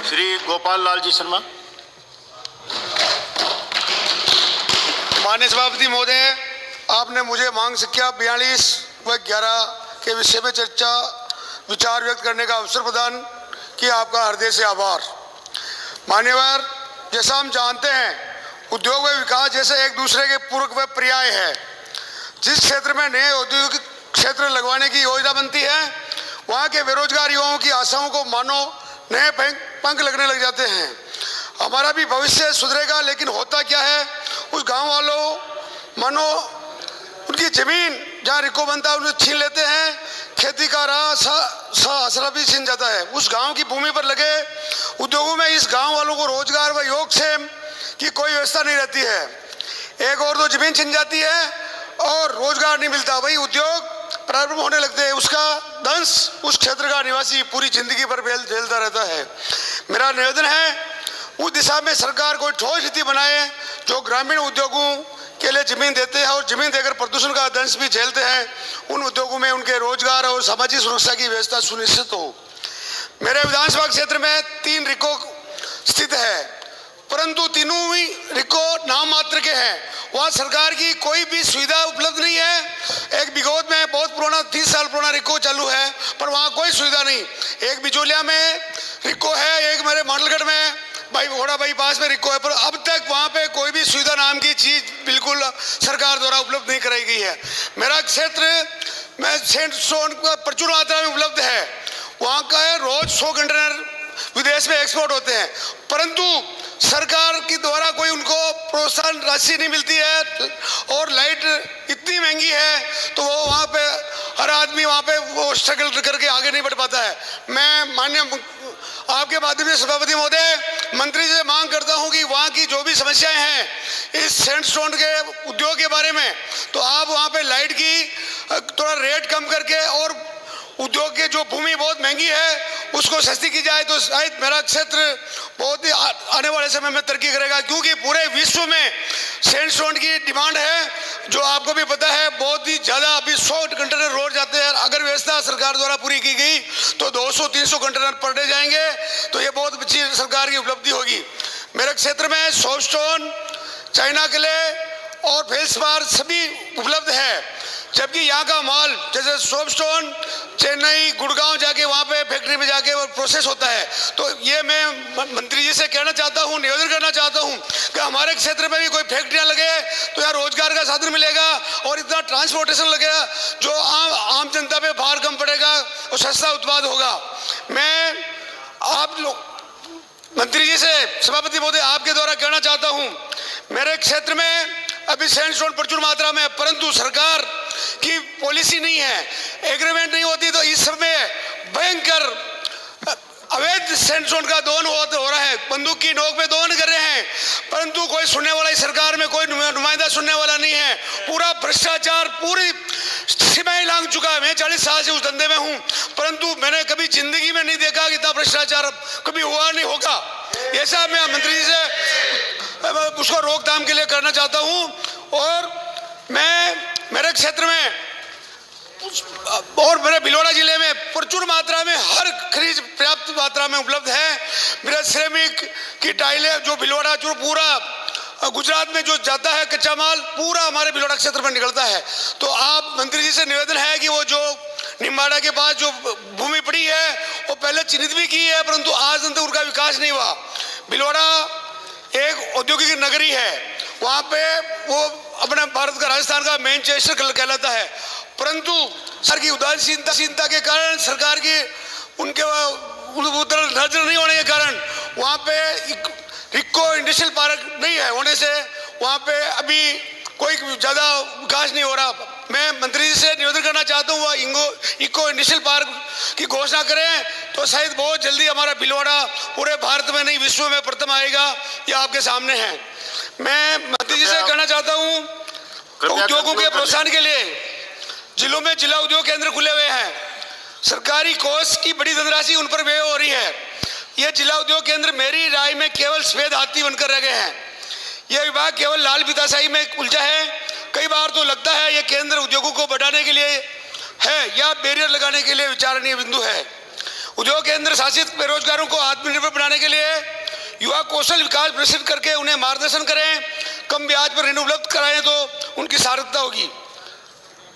श्री गोपाल लाल जी शर्मा। माननीय सभापति महोदय, आपने मुझे मांग संख्या 42 व 11 के विषय में चर्चा विचार व्यक्त करने का अवसर प्रदान किया। आपका हृदय से आभार। मान्यवर, जैसा हम जानते हैं, उद्योग व विकास जैसे एक दूसरे के पूरक व पर्याय है। जिस क्षेत्र में नए औद्योगिक क्षेत्र लगवाने की योजना बनती है, वहाँ के बेरोजगार युवाओं की आशाओं को मानो नए पंख लगने लग जाते हैं। हमारा भी भविष्य सुधरेगा, लेकिन होता क्या है, उस गांव वालों मानो उनकी जमीन जहाँ रिको बनता है उन्हें छीन लेते हैं। खेती का आसरा भी छीन जाता है। उस गांव की भूमि पर लगे उद्योगों में इस गांव वालों को रोजगार व योगक्षेम की कोई व्यवस्था नहीं रहती है। एक और तो जमीन छीन जाती है और रोजगार नहीं मिलता, वही उद्योग प्रारंभ होने लगते हैं। उसका दंश उस क्षेत्र का निवासी पूरी जिंदगी भर झेलता रहता है। मेरा निवेदन है, उस दिशा में सरकार कोई ठोस नीति बनाए जो ग्रामीण उद्योगों के लिए जमीन देते हैं और जमीन देकर प्रदूषण का दंश भी झेलते हैं। उन उद्योगों में उनके रोजगार और सामाजिक सुरक्षा की व्यवस्था सुनिश्चित हो। मेरे विधानसभा क्षेत्र में 3 रिको स्थित है, परंतु तीनों ही रिको नाम मात्र के हैं। वहाँ सरकार की कोई भी सुविधा उपलब्ध नहीं है। एक बिगौद में बहुत पुराना 30 साल पुराना रिको चालू है, पर वहाँ कोई सुविधा नहीं। एक बिचौलिया में रिको है, एक मेरे मॉडलगढ़ में भाई घोड़ा बाईपास में रिको है, पर अब तक वहाँ पे कोई भी सुविधा नाम की चीज बिल्कुल सरकार द्वारा उपलब्ध नहीं कराई गई है। मेरा क्षेत्र में सैंडस्टोन प्रचुर मात्रा में उपलब्ध है। वहाँ का रोज 100 कंटेनर विदेश में एक्सपोर्ट होते हैं, परंतु सरकार की द्वारा कोई उनको प्रोत्साहन राशि नहीं मिलती है और लाइट इतनी महंगी है तो वो वहाँ पे हर आदमी वहाँ पे वो स्ट्रगल करके आगे नहीं बढ़ पाता है। मैं माननीय आपके माध्यम से सभापति महोदय, मंत्री जी से मांग करता हूँ कि वहाँ की जो भी समस्याएं हैं इस सैंडस्टोन के उद्योग के बारे में, तो आप वहाँ पे लाइट की थोड़ा रेट कम करके और उद्योग के जो भूमि बहुत महंगी है उसको सस्ती की जाए तो शायद मेरा क्षेत्र बहुत ही आने वाले समय में तरक्की करेगा। क्योंकि पूरे विश्व में सैंडस्टोन की डिमांड है, जो आपको भी पता है, बहुत ही ज़्यादा। अभी 100 कंटेनर रोड जाते हैं। अगर व्यवस्था सरकार द्वारा पूरी की गई तो 200-300 कंटेनर पर डे जाएंगे, तो ये बहुत अच्छी सरकार की उपलब्धि होगी। मेरे क्षेत्र में सॉफ्टस्टोन, चाइना क्ले और फेल्सपार सभी उपलब्ध है, जबकि यहाँ का माल जैसे सॉफ्टस्टोन चेन्नई, गुड़गांव जाके वहाँ पे फैक्ट्री में जाके वो प्रोसेस होता है। तो ये मैं मंत्री जी से कहना चाहता हूँ, निवेदन करना चाहता हूँ कि हमारे क्षेत्र में भी कोई फैक्ट्रियाँ लगे तो यार रोजगार का साधन मिलेगा और इतना ट्रांसपोर्टेशन लगेगा जो आम जनता पे भार कम पड़ेगा और सस्ता उत्पाद होगा। मैं आप लोग मंत्री जी से सभापति महोदय आपके द्वारा कहना चाहता हूँ, मेरे क्षेत्र में अभी सैंडस्टोन प्रचुर मात्रा में, परंतु सरकार की पॉलिसी नहीं है, एग्रीमेंट नहीं होती, तो इस समय भयंकर अवैध सैंडस्टोन का दोहन हो रहा है। बंदूक की नोक पे दोहन कर रहे हैं, परंतु कोई सुनने वाला इस सरकार में कोई नुमाइंदा सुनने वाला नहीं है। पूरा भ्रष्टाचार पूरी सीमाएं लांघ चुका है। मैं 40 साल से उस धंधे में हूँ, परंतु मैंने कभी जिंदगी में नहीं देखा कि इतना भ्रष्टाचार कभी हुआ नहीं होगा। ऐसा मैं मंत्री जी से उसको रोकथाम के लिए करना चाहता हूँ। और मैं मेरे क्षेत्र में और मेरे भिलवाड़ा जिले में प्रचुर मात्रा में हर खनिज पर्याप्त मात्रा में उपलब्ध है। मेरे श्रमिक की टाइलें जो भिलवाड़ा जो पूरा गुजरात में जो जाता है कच्चा माल पूरा हमारे भिलवाड़ा क्षेत्र में निकलता है। तो आप मंत्री जी से निवेदन है कि वो जो निम्बाड़ा के पास जो भूमि पड़ी है वो पहले चिन्हित भी की है, परंतु आज तक उनका विकास नहीं हुआ। भिलवाड़ा एक औद्योगिक नगरी है, वहाँ पे वो अपने भारत का राजस्थान का मैनचेस्टर कहलाता है, परंतु सरकार की उदासीनता के कारण, सरकार की उनके उधर नजर नहीं होने के कारण वहाँ पे रिको इंडस्ट्रियल पार्क नहीं है होने से वहाँ पे अभी कोई ज़्यादा विकास नहीं हो रहा। मैं मंत्री जी से निवेदन करना चाहता हूँ, वह इको इंडस्ट्रियल पार्क की घोषणा करें तो शायद बहुत जल्दी हमारा भिलवाड़ा पूरे भारत में नहीं विश्व में प्रथम आएगा। ये आपके सामने है। मैं मंत्री जी से कहना चाहता हूँ, उद्योगों के प्रोत्साहन के लिए जिलों में जिला उद्योग केंद्र खुले हुए हैं। सरकारी कोष की बड़ी धनराशि उन पर व्यय हो रही है। ये जिला उद्योग केंद्र मेरी राय में केवल सफेद हाथी बनकर रह गए हैं। यह विभाग केवल लाल बिताशाही में उलझा है। कई बार तो लगता है ये केंद्र उद्योगों को बढ़ाने के लिए है या बैरियर लगाने के लिए विचारणीय बिंदु है। उद्योग केंद्र शासित बेरोजगारों को आत्मनिर्भर बनाने के लिए युवा कौशल विकास प्रशिक्षित करके उन्हें मार्गदर्शन करें, कम ब्याज पर ऋण उपलब्ध कराएं तो उनकी सार्थकता होगी।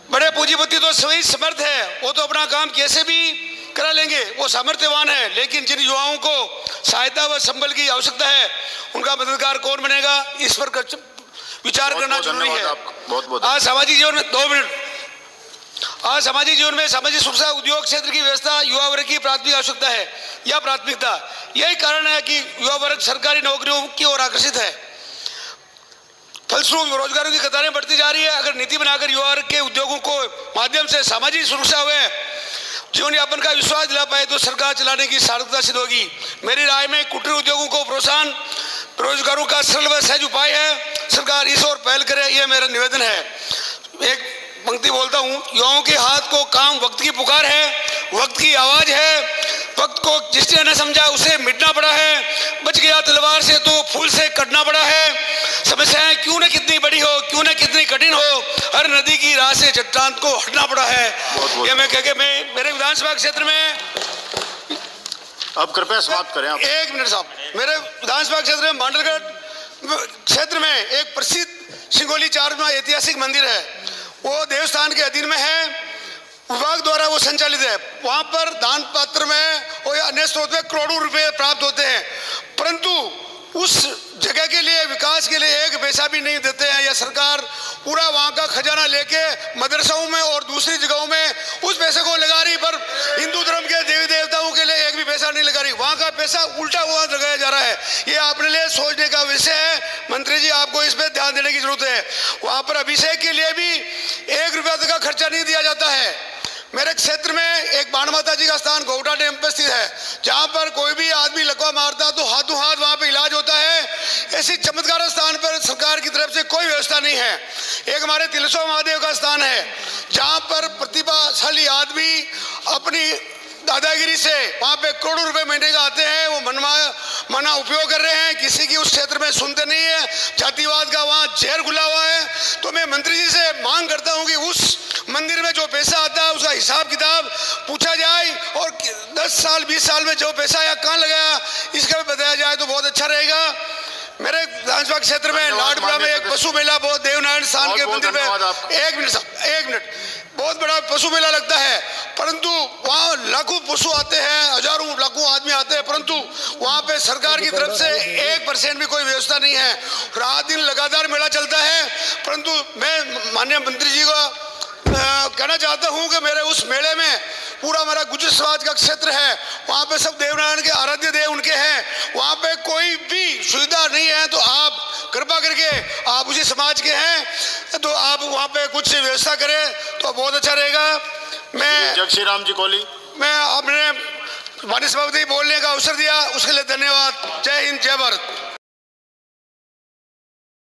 बड़े पूंजीपति तो स्वयं समर्थ है, वो तो अपना काम कैसे भी करा लेंगे, वो सामर्थ्यवान है, लेकिन जिन युवाओं को सहायता व संबल की आवश्यकता है उनका मददगार कौन बनेगा, इस पर विचार करना जरूरी है। आज सामाजिक जीवन में 2 मिनट आज सामाजिक जीवन में सामाजिक सुरक्षा उद्योग क्षेत्र की व्यवस्था युवा वर्ग की प्राथमिक आवश्यकता है या प्राथमिकता। यही कारण है कि युवा वर्ग सरकारी नौकरियों की ओर आकर्षित है। फलस्वरूप रोजगारों की कतारें बढ़ती जा रही है। अगर नीति बनाकर युवा वर्ग के उद्योगों को माध्यम से सामाजिक सुरक्षा हुए जीवन यापन का विश्वास दिला पाए तो सरकार चलाने की सार्थकता सिद्ध होगी। मेरी राय में कुटीर उद्योगों को प्रोत्साहन रोजगारों का सरल व सहज उपाय है। सरकार इस ओर पहल करे, यह मेरा निवेदन है। एक पंक्ति बोलता हूँ, युवाओं के हाथ को काम वक्त की पुकार है, वक्त की आवाज है, वक्त को जिसने न समझा उसे मिटना पड़ा है, बच गया तलवार से तो फूल से कटना पड़ा है। समस्याएं क्यों न कितनी बड़ी हो, क्यों न कितनी कठिन हो, हर नदी की राह से चट्टान को हटना पड़ा है। ये मैं कह के मैं मेरे विधानसभा क्षेत्र में, अब कृपया समाप्त करें आप। 1 मिनट साहब, मेरे विधानसभा क्षेत्र में मांडलगढ़ क्षेत्र में एक प्रसिद्ध सिंगोली चारधाम ऐतिहासिक मंदिर है, वो देवस्थान के अधीन में है, विभाग द्वारा वो संचालित है। वहां पर दान पात्र में और अन्य स्रोत में करोड़ों रुपए प्राप्त होते हैं, परंतु उस जगह के लिए विकास के लिए 1 पैसा भी नहीं देते हैं। या सरकार पूरा वहां का खजाना लेके मदरसाओं में और दूसरी जगहों में उस पैसे को लगा रही, पर हिंदू धर्म के देवी देवताओं के लिए 1 भी पैसा नहीं लगा रही। वहां का पैसा उल्टा हुआ लगाया जा रहा है। ये अपने लिए सोचने का विषय है। मंत्री जी, आपको इस पर ध्यान देने की जरूरत है। वहां पर अभिषेक के लिए भी 1 रुपया तक का खर्चा नहीं दिया जाता है। मेरे क्षेत्र में एक बाण माता जी का स्थान घोटा डैम पर स्थित है, जहां पर कोई भी आदमी लकवा मारता तो हाथों हाथ वहां पे इलाज होता है। ऐसी चमत्कार स्थान पर सरकार की तरफ से कोई व्यवस्था नहीं है। एक हमारे तिलस्वा महादेव का स्थान है, जहां पर प्रतिभाशाली आदमी अपनी दादागिरी से वहां पे करोड़ों रुपए महीने का आते हैं, वो मना उपयोग कर रहे हैं, किसी की उस क्षेत्र में सुनते नहीं है। जातिवाद का वहां जहर घुला हुआ है। तो मैं मंत्री जी से मांग करता हूं कि उस मंदिर में जो पैसा आता है उसका हिसाब किताब पूछा जाए और 10 साल 20 साल में जो पैसा या कहाँ लगाया इसका भी बताया जाए तो बहुत अच्छा रहेगा। मेरे विधानसभा क्षेत्र में लाडपुरा में एक पशु मेला, बहुत देवनारायण स्थान के मंदिर में 1 मिनट साहब, 1 मिनट, बहुत बड़ा पशु मेला लगता है, परंतु वहाँ लाखों पशु आते हैं, हजारों लाखों आदमी आते हैं, परंतु वहाँ पे सरकार की तरफ से 1% भी कोई व्यवस्था नहीं है। रात दिन लगातार मेला चलता है, परंतु मैं माननीय मंत्री जी को कहना चाहता हूं कि मेरे उस मेले में पूरा हमारा गुज्जर समाज का क्षेत्र है, वहाँ पे सब देवनारायण के आराध्य देव उनके हैं, वहाँ पे कोई भी सुविधा नहीं है। तो आप कृपा करके, आप उसी समाज के हैं तो आप वहाँ पे कुछ व्यवस्था करें तो बहुत अच्छा रहेगा। मैं जय श्री राम जी कोहली, मैं अपने माननीय सभापति बोलने का अवसर दिया, उसके लिए धन्यवाद। जय हिंद, जय भारत।